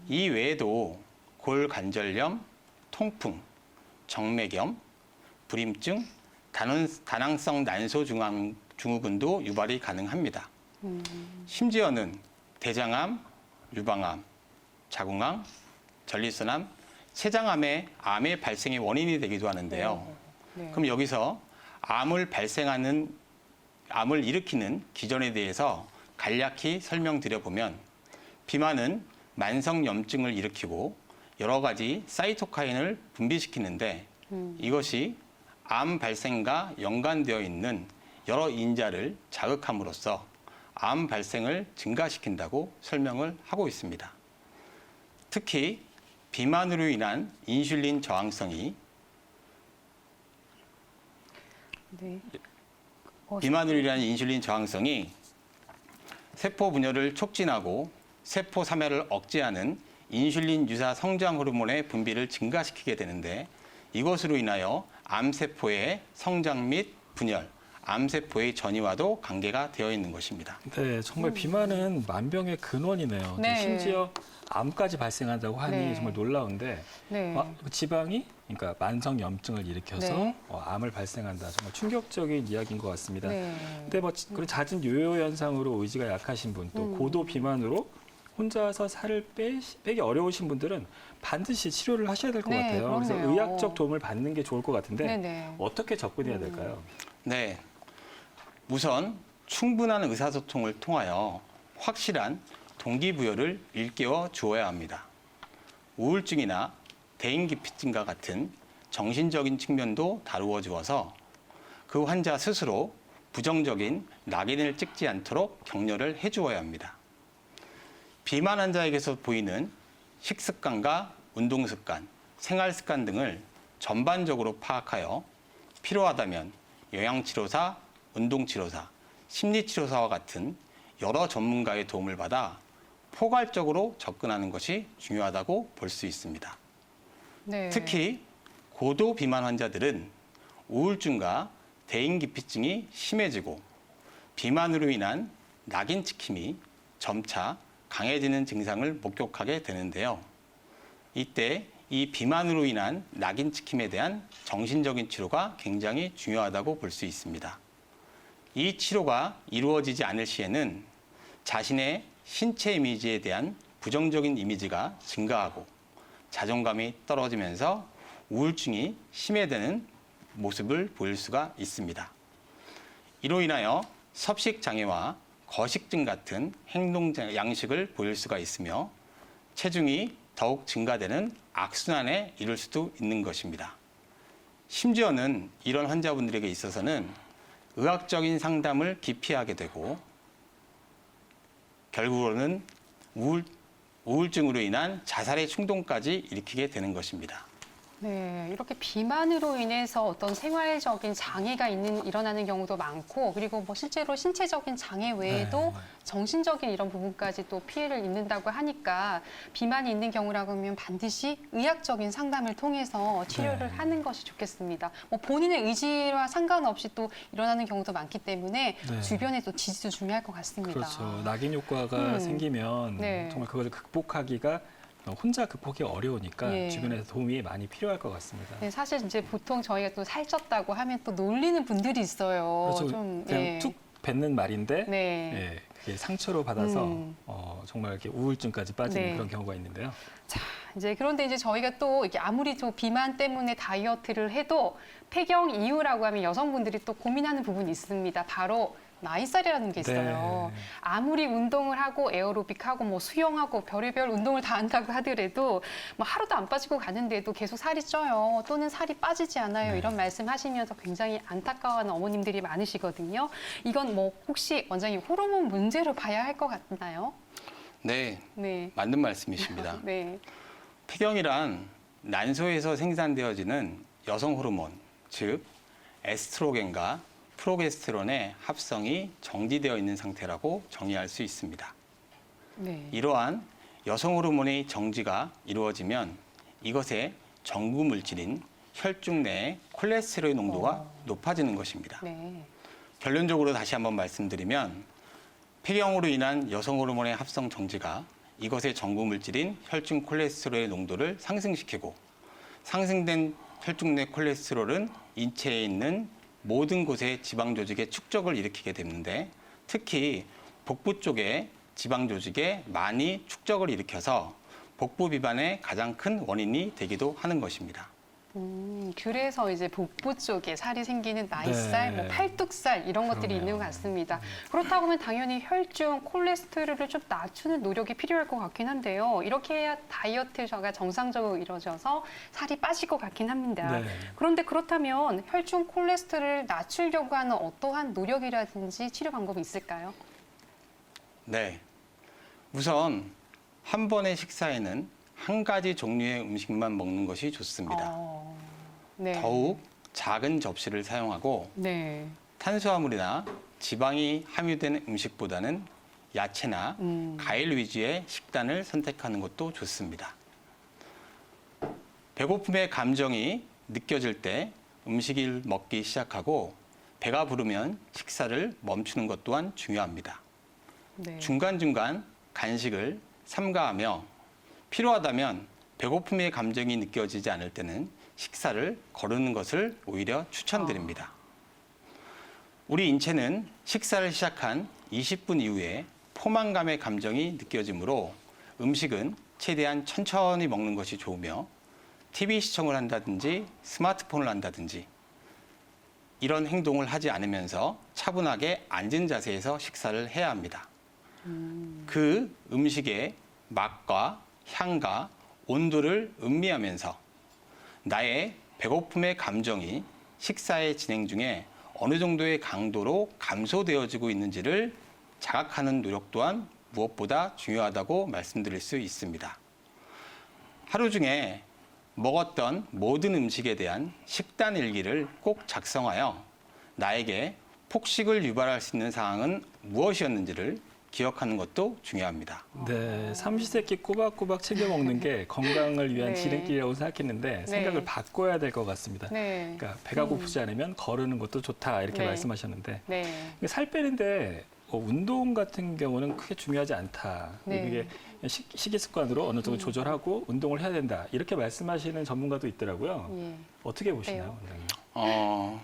이 외에도 골관절염, 통풍, 정맥염, 불임증, 다낭성 난소 증후군도 유발이 가능합니다. 심지어는 대장암, 유방암, 자궁암, 전립선암, 췌장암의 암의 발생의 원인이 되기도 하는데요. 네. 그럼 여기서 암을 일으키는 기전에 대해서 간략히 설명드려 보면 비만은 만성염증을 일으키고 여러 가지 사이토카인을 분비시키는데 이것이 암 발생과 연관되어 있는 여러 인자를 자극함으로써 암 발생을 증가시킨다고 설명을 하고 있습니다. 특히 비만으로 인한 인슐린 저항성이 네. 비만으로 인한 인슐린 저항성이 세포 분열을 촉진하고 세포 사멸을 억제하는 인슐린 유사 성장 호르몬의 분비를 증가시키게 되는데 이것으로 인하여 암세포의 성장 및 분열, 암세포의 전이와도 관계가 되어 있는 것입니다. 네, 정말 비만은 만병의 근원이네요. 네. 심지어 암까지 발생한다고 하니 네. 정말 놀라운데 네. 지방이 그러니까 만성염증을 일으켜서 네. 암을 발생한다. 정말 충격적인 이야기인 것 같습니다. 네. 근데 뭐 그런 잦은 요요 현상으로 의지가 약하신 분, 또 고도 비만으로 혼자서 살을 빼기 어려우신 분들은 반드시 치료를 하셔야 될 것 네, 같아요. 그래서 그렇네요. 의학적 도움을 받는 게 좋을 것 같은데 네네. 어떻게 접근해야 될까요? 네. 우선 충분한 의사소통을 통하여 확실한 동기부여를 일깨워 주어야 합니다. 우울증이나 대인기피증과 같은 정신적인 측면도 다루어 주어서 그 환자 스스로 부정적인 낙인을 찍지 않도록 격려를 해주어야 합니다. 비만 환자에게서 보이는 식습관과 운동습관, 생활습관 등을 전반적으로 파악하여 필요하다면 영양치료사, 운동치료사, 심리치료사와 같은 여러 전문가의 도움을 받아 포괄적으로 접근하는 것이 중요하다고 볼 수 있습니다. 네. 특히 고도 비만 환자들은 우울증과 대인기피증이 심해지고 비만으로 인한 낙인 찍힘이 점차 강해지는 증상을 목격하게 되는데요. 이때 이 비만으로 인한 낙인 찍힘에 대한 정신적인 치료가 굉장히 중요하다고 볼 수 있습니다. 이 치료가 이루어지지 않을 시에는 자신의 신체 이미지에 대한 부정적인 이미지가 증가하고 자존감이 떨어지면서 우울증이 심해지는 모습을 보일 수가 있습니다. 이로 인하여 섭식 장애와 거식증 같은 행동 양식을 보일 수가 있으며 체중이 더욱 증가되는 악순환에 이를 수도 있는 것입니다. 심지어는 이런 환자분들에게 있어서는 의학적인 상담을 기피하게 되고 결국으로는 우울증으로 인한 자살의 충동까지 일으키게 되는 것입니다. 네, 이렇게 비만으로 인해서 어떤 생활적인 장애가 일어나는 경우도 많고, 그리고 뭐 실제로 신체적인 장애 외에도 네. 정신적인 이런 부분까지 또 피해를 입는다고 하니까 비만이 있는 경우라고 하면 반드시 의학적인 상담을 통해서 치료를 네. 하는 것이 좋겠습니다. 뭐 본인의 의지와 상관없이 또 일어나는 경우도 많기 때문에 네. 주변의 또 지지도 중요할 것 같습니다. 그렇죠. 낙인 효과가 생기면 네. 정말 그것을 극복하기가 혼자 극복이 어려우니까 예. 주변에서 도움이 많이 필요할 것 같습니다. 네, 사실 이제 보통 저희가 또 살쪘다고 하면 또 놀리는 분들이 있어요. 그렇죠. 좀, 그냥 예. 툭 뱉는 말인데 네. 예, 그게 상처로 받아서 음. 정말 이렇게 우울증까지 빠지는 네. 그런 경우가 있는데요. 자, 이제 그런데 이제 저희가 또 이게 아무리 또 비만 때문에 다이어트를 해도 폐경 이후라고 하면 여성분들이 또 고민하는 부분이 있습니다. 바로 나이살이라는 게 있어요. 네. 아무리 운동을 하고 에어로빅하고 뭐 수영하고 별의별 운동을 다 한다고 하더라도 뭐 하루도 안 빠지고 가는데도 계속 살이 쪄요. 또는 살이 빠지지 않아요. 네. 이런 말씀하시면서 굉장히 안타까워하는 어머님들이 많으시거든요. 이건 뭐 혹시 원장님 호르몬 문제로 봐야 할 것 같나요? 네, 네. 맞는 말씀이십니다. 네. 폐경이란 난소에서 생산되어지는 여성 호르몬, 즉 에스트로겐과 프로게스테론의 합성이 정지되어 있는 상태라고 정의할 수 있습니다. 네. 이러한 여성 호르몬의 정지가 이루어지면 이것의 전구 물질인 혈중 내의 콜레스테롤 농도가 높아지는 것입니다. 네. 결론적으로 다시 한번 말씀드리면 폐경으로 인한 여성 호르몬의 합성 정지가 이것의 전구 물질인 혈중 콜레스테롤의 농도를 상승시키고 상승된 혈중 내 콜레스테롤은 인체에 있는 모든 곳의 지방 조직의 축적을 일으키게 되는데 특히 복부 쪽에 지방 조직에 많이 축적을 일으켜서 복부 비만의 가장 큰 원인이 되기도 하는 것입니다. 그래서 이제 복부 쪽에 살이 생기는 나이살, 네. 뭐 팔뚝살 이런 것들이 그러네요. 있는 것 같습니다. 그렇다고 하면 당연히 혈중, 콜레스테롤을 좀 낮추는 노력이 필요할 것 같긴 한데요. 이렇게 해야 다이어트가 정상적으로 이루어져서 살이 빠질 것 같긴 합니다. 네. 그런데 그렇다면 혈중 콜레스테롤을 낮추려고 하는 어떠한 노력이라든지 치료 방법이 있을까요? 네. 우선 한 번의 식사에는 한 가지 종류의 음식만 먹는 것이 좋습니다. 네. 더욱 작은 접시를 사용하고 네. 탄수화물이나 지방이 함유된 음식보다는 야채나 과일 위주의 식단을 선택하는 것도 좋습니다. 배고픔의 감정이 느껴질 때 음식을 먹기 시작하고 배가 부르면 식사를 멈추는 것 또한 중요합니다. 네. 중간중간 간식을 삼가하며 필요하다면 배고픔의 감정이 느껴지지 않을 때는 식사를 거르는 것을 오히려 추천드립니다. 우리 인체는 식사를 시작한 20분 이후에 포만감의 감정이 느껴지므로 음식은 최대한 천천히 먹는 것이 좋으며 TV 시청을 한다든지 스마트폰을 한다든지 이런 행동을 하지 않으면서 차분하게 앉은 자세에서 식사를 해야 합니다. 그 음식의 맛과 향과 온도를 음미하면서 나의 배고픔의 감정이 식사의 진행 중에 어느 정도의 강도로 감소되어지고 있는지를 자각하는 노력 또한 무엇보다 중요하다고 말씀드릴 수 있습니다. 하루 중에 먹었던 모든 음식에 대한 식단 일기를 꼭 작성하여 나에게 폭식을 유발할 수 있는 상황은 무엇이었는지를 기억하는 것도 중요합니다. 네, 삼시세끼 꼬박꼬박 챙겨 먹는 게 건강을 위한 네. 지름길이라고 생각했는데 생각을 바꿔야 될 것 같습니다. 네. 그러니까 배가 고프지 않으면 거르는 것도 좋다 이렇게 네. 말씀하셨는데 네. 살 빼는데 운동 같은 경우는 크게 중요하지 않다. 네. 이게 식이 습관으로 어느 정도 조절하고 운동을 해야 된다. 이렇게 말씀하시는 전문가도 있더라고요. 예. 어떻게 보시나요, 원장님?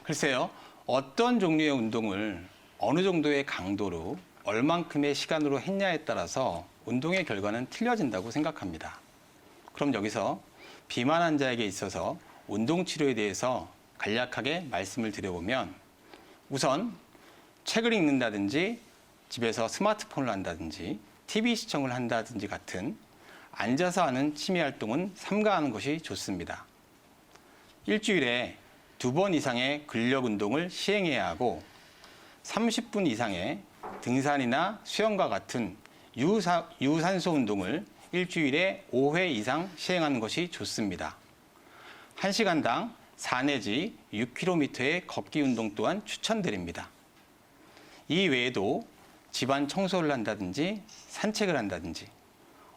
글쎄요. 어떤 종류의 운동을 어느 정도의 강도로 얼만큼의 시간으로 했냐에 따라서 운동의 결과는 틀려진다고 생각합니다. 그럼 여기서 비만 환자에게 있어서 운동 치료에 대해서 간략하게 말씀을 드려보면 우선 책을 읽는다든지 집에서 스마트폰을 한다든지 TV 시청을 한다든지 같은 앉아서 하는 취미 활동은 삼가하는 것이 좋습니다. 일주일에 2번 이상의 근력 운동을 시행해야 하고 30분 이상의 등산이나 수영과 같은 유산소 운동을 일주일에 5회 이상 시행하는 것이 좋습니다. 1시간당 4 내지 6km의 걷기 운동 또한 추천드립니다. 이 외에도 집안 청소를 한다든지 산책을 한다든지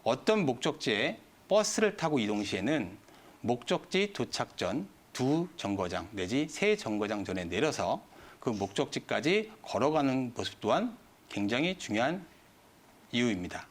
어떤 목적지에 버스를 타고 이동 시에는 목적지 도착 전 2정거장 내지 3정거장 전에 내려서 그 목적지까지 걸어가는 모습 또한 굉장히 중요한 이유입니다.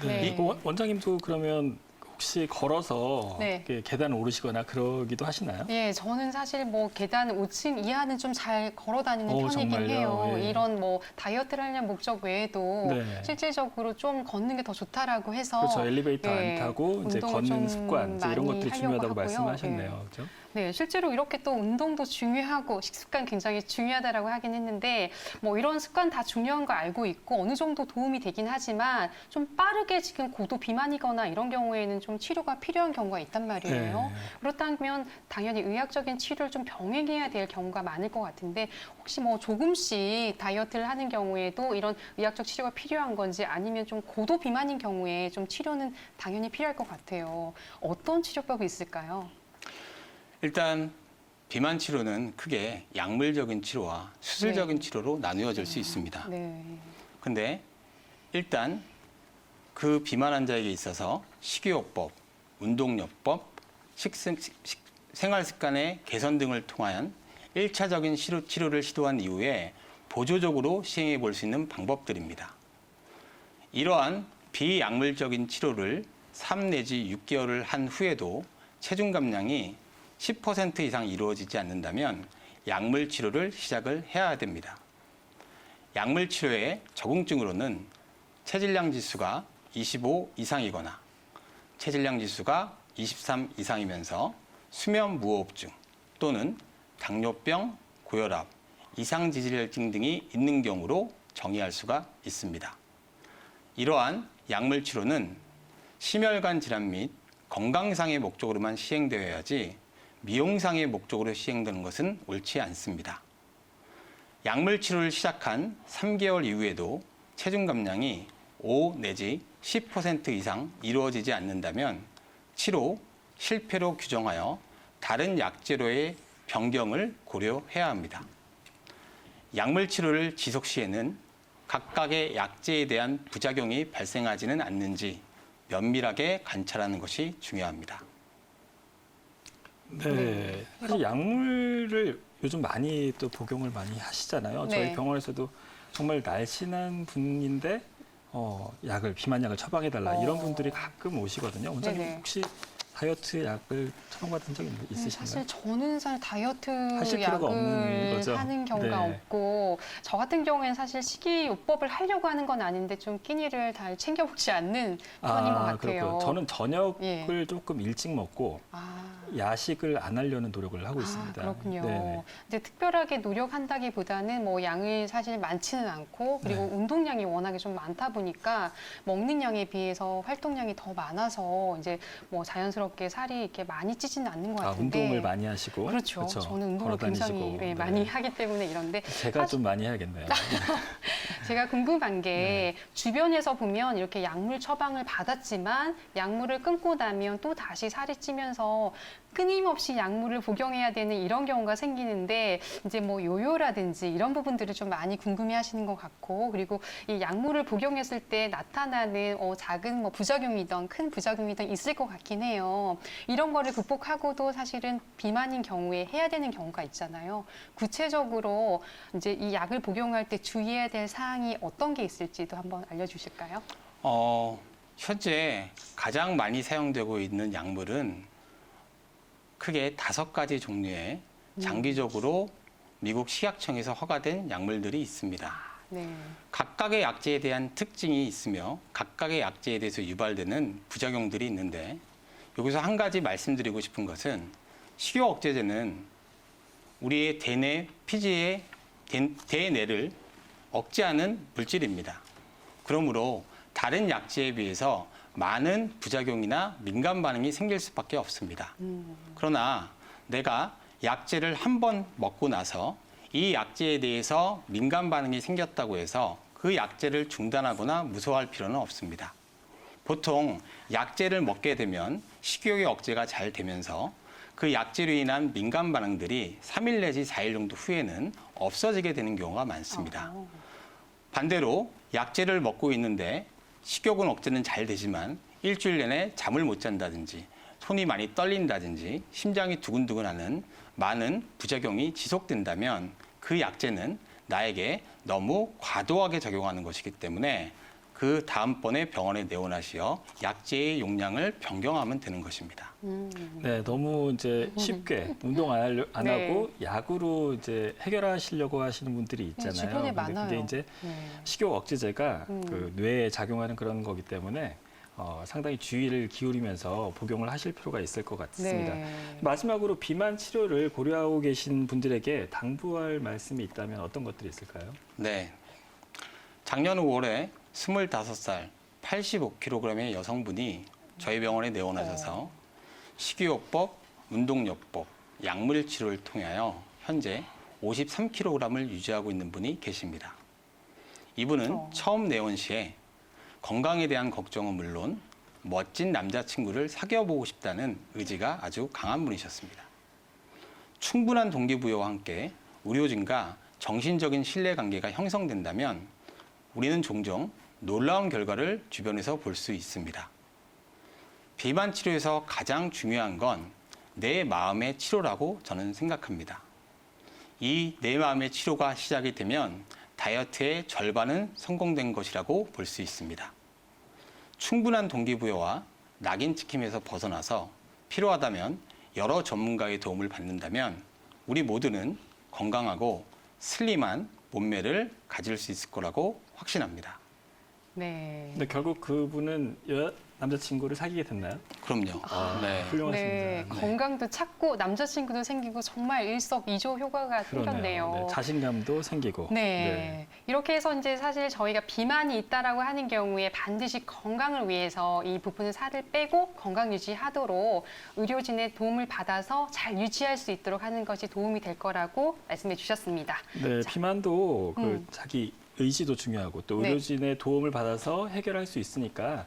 네. 원장님도 그러면 혹시 걸어서 네. 이렇게 계단을 오르시거나 그러기도 하시나요? 예, 저는 사실 뭐 계단 5층 이하는 좀 잘 걸어 다니는 편이긴 정말요? 해요. 예. 이런 뭐 다이어트를 하려는 목적 외에도 네. 실질적으로 좀 걷는 게 더 좋다라고 해서 그렇죠. 엘리베이터 예, 안 타고 이제 운동을 걷는 좀 습관 이제 이런 많이 것들이 하려고 중요하다고 하고요. 말씀하셨네요. 그렇죠? 네, 실제로 이렇게 또 운동도 중요하고 식습관 굉장히 중요하다라고 하긴 했는데 뭐 이런 습관 다 중요한 거 알고 있고 어느 정도 도움이 되긴 하지만 좀 빠르게 지금 고도 비만이거나 이런 경우에는 좀 치료가 필요한 경우가 있단 말이에요. 네. 그렇다면 당연히 의학적인 치료를 좀 병행해야 될 경우가 많을 것 같은데 혹시 뭐 조금씩 다이어트를 하는 경우에도 이런 의학적 치료가 필요한 건지 아니면 좀 고도 비만인 경우에 좀 치료는 당연히 필요할 것 같아요. 어떤 치료법이 있을까요? 일단 비만 치료는 크게 약물적인 치료와 수술적인 치료로 나누어질 수 있습니다. 네. 근데 일단 그 비만 환자에게 있어서 식이요법, 운동요법, 생활 습관의 개선 등을 통한 1차적인 치료를 시도한 이후에 보조적으로 시행해 볼 수 있는 방법들입니다. 이러한 비약물적인 치료를 3 내지 6개월을 한 후에도 체중 감량이 10% 이상 이루어지지 않는다면 약물 치료를 시작을 해야 됩니다. 약물 치료의 적응증으로는 체질량 지수가 25 이상이거나 체질량 지수가 23 이상이면서 수면 무호흡증 또는 당뇨병, 고혈압, 이상지질증 등이 있는 경우로 정의할 수가 있습니다. 이러한 약물 치료는 심혈관 질환 및 건강상의 목적으로만 시행되어야지 미용상의 목적으로 시행되는 것은 옳지 않습니다. 약물 치료를 시작한 3개월 이후에도 체중 감량이 5 내지 10% 이상 이루어지지 않는다면 치료 실패로 규정하여 다른 약제로의 변경을 고려해야 합니다. 약물 치료를 지속 시에는 각각의 약제에 대한 부작용이 발생하지는 않는지 면밀하게 관찰하는 것이 중요합니다. 네. 사실 약물을 요즘 많이 또 복용을 많이 하시잖아요. 저희 네. 병원에서도 정말 날씬한 분인데 비만약을 처방해달라 이런 분들이 가끔 오시거든요. 원장님 네네. 혹시 다이어트 약을 처방받은 적이 있으신가요? 사실 저는 다이어트 하실 필요가 없는 약을 거죠? 하는 경우가 네. 없고 저 같은 경우에는 사실 식이요법을 하려고 하는 건 아닌데 좀 끼니를 잘 챙겨먹지 않는 편인 것 같아요. 그렇고요. 저는 저녁을 예. 조금 일찍 먹고 아. 야식을 안 하려는 노력을 하고 있습니다. 그렇군요. 네네. 근데 특별하게 노력한다기보다는 뭐 양이 사실 많지는 않고 그리고 네. 운동량이 워낙에 좀 많다 보니까 먹는 양에 비해서 활동량이 더 많아서 이제 뭐 자연스럽게 살이 이렇게 많이 찌지는 않는 것 같은데. 운동을 많이 하시고 그렇죠. 저는 운동을 걸어다니시고. 굉장히 네. 많이 하기 때문에 이런데 제가 좀 많이 해야겠네요. 제가 궁금한 게 네. 주변에서 보면 이렇게 약물 처방을 받았지만 약물을 끊고 나면 또 다시 살이 찌면서 끊임없이 약물을 복용해야 되는 이런 경우가 생기는데 이제 뭐 요요라든지 이런 부분들을 좀 많이 궁금해하시는 것 같고 그리고 이 약물을 복용했을 때 나타나는 작은 뭐 부작용이든 큰 부작용이든 있을 것 같긴 해요. 이런 거를 극복하고도 사실은 비만인 경우에 해야 되는 경우가 있잖아요. 구체적으로 이제 이 약을 복용할 때 주의해야 될 사항이 어떤 게 있을지도 한번 알려주실까요? 현재 가장 많이 사용되고 있는 약물은 크게 5가지 종류의 장기적으로 미국 식약청에서 허가된 약물들이 있습니다. 네. 각각의 약제에 대한 특징이 있으며 각각의 약제에 대해서 유발되는 부작용들이 있는데 여기서 한 가지 말씀드리고 싶은 것은 식욕억제제는 우리의 대뇌 피지의 대뇌를 억제하는 물질입니다. 그러므로 다른 약제에 비해서 많은 부작용이나 민감 반응이 생길 수밖에 없습니다. 그러나 내가 약제를 한 번 먹고 나서 이 약제에 대해서 민감 반응이 생겼다고 해서 그 약제를 중단하거나 무서워할 필요는 없습니다. 보통 약제를 먹게 되면 식욕의 억제가 잘 되면서 그 약제로 인한 민감 반응들이 3일 내지 4일 정도 후에는 없어지게 되는 경우가 많습니다. 반대로 약제를 먹고 있는데 식욕은 억제는 잘 되지만 일주일 내내 잠을 못 잔다든지 손이 많이 떨린다든지 심장이 두근두근하는 많은 부작용이 지속된다면 그 약제는 나에게 너무 과도하게 적용하는 것이기 때문에 그 다음번에 병원에 내원하시어 약제의 용량을 변경하면 되는 것입니다. 네, 너무 이제 쉽게 운동 안 네. 하고 약으로 이제 해결하시려고 하시는 분들이 있잖아요. 주변에 많아요. 근데 이제 네. 식욕 억제제가 그 뇌에 작용하는 그런 거기 때문에 상당히 주의를 기울이면서 복용을 하실 필요가 있을 것 같습니다. 네. 마지막으로 비만 치료를 고려하고 계신 분들에게 당부할 말씀이 있다면 어떤 것들이 있을까요? 네. 작년 5월에 25살 85kg의 여성분이 저희 병원에 내원하셔서 식이요법, 운동요법, 약물 치료를 통하여 현재 53kg을 유지하고 있는 분이 계십니다. 이분은 처음 내원 시에 건강에 대한 걱정은 물론 멋진 남자친구를 사귀어보고 싶다는 의지가 아주 강한 분이셨습니다. 충분한 동기부여와 함께 의료진과 정신적인 신뢰관계가 형성된다면 우리는 종종 놀라운 결과를 주변에서 볼 수 있습니다. 비만 치료에서 가장 중요한 건 내 마음의 치료라고 저는 생각합니다. 이 내 마음의 치료가 시작이 되면 다이어트의 절반은 성공된 것이라고 볼 수 있습니다. 충분한 동기부여와 낙인 찍힘에서 벗어나서 필요하다면 여러 전문가의 도움을 받는다면 우리 모두는 건강하고 슬림한 몸매를 가질 수 있을 거라고 확신합니다. 네. 근데 결국 그분은 남자친구를 사귀게 됐나요? 그럼요. 네. 훌륭하십니다. 네, 건강도 찾고 남자친구도 생기고 정말 일석이조 효과가 생겼네요. 네, 자신감도 생기고. 네. 이렇게 해서 이제 사실 저희가 비만이 있다라고 하는 경우에 반드시 건강을 위해서 이 부분을 살을 빼고 건강 유지하도록 의료진의 도움을 받아서 잘 유지할 수 있도록 하는 것이 도움이 될 거라고 말씀해 주셨습니다. 네, 비만도 그 자기 의지도 중요하고 또 네. 의료진의 도움을 받아서 해결할 수 있으니까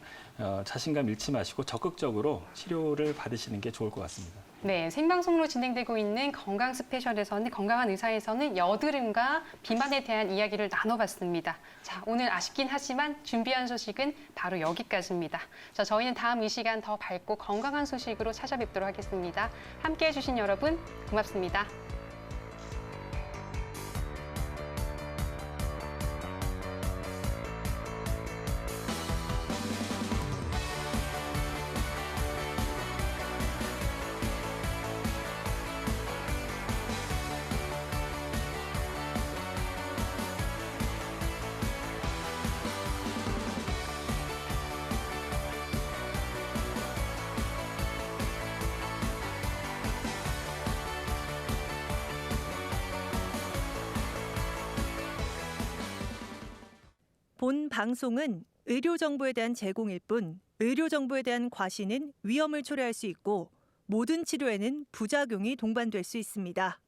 자신감 잃지 마시고 적극적으로 치료를 받으시는 게 좋을 것 같습니다. 네, 생방송으로 진행되고 있는 건강 스페셜에서는 건강한 의사에서는 여드름과 비만에 대한 이야기를 나눠봤습니다. 자, 오늘 아쉽긴 하지만 준비한 소식은 바로 여기까지입니다. 자, 저희는 다음 이 시간 더 밝고 건강한 소식으로 찾아뵙도록 하겠습니다. 함께해 주신 여러분 고맙습니다. 본 방송은 의료 정보에 대한 제공일 뿐 의료 정보에 대한 과시는 위험을 초래할 수 있고 모든 치료에는 부작용이 동반될 수 있습니다.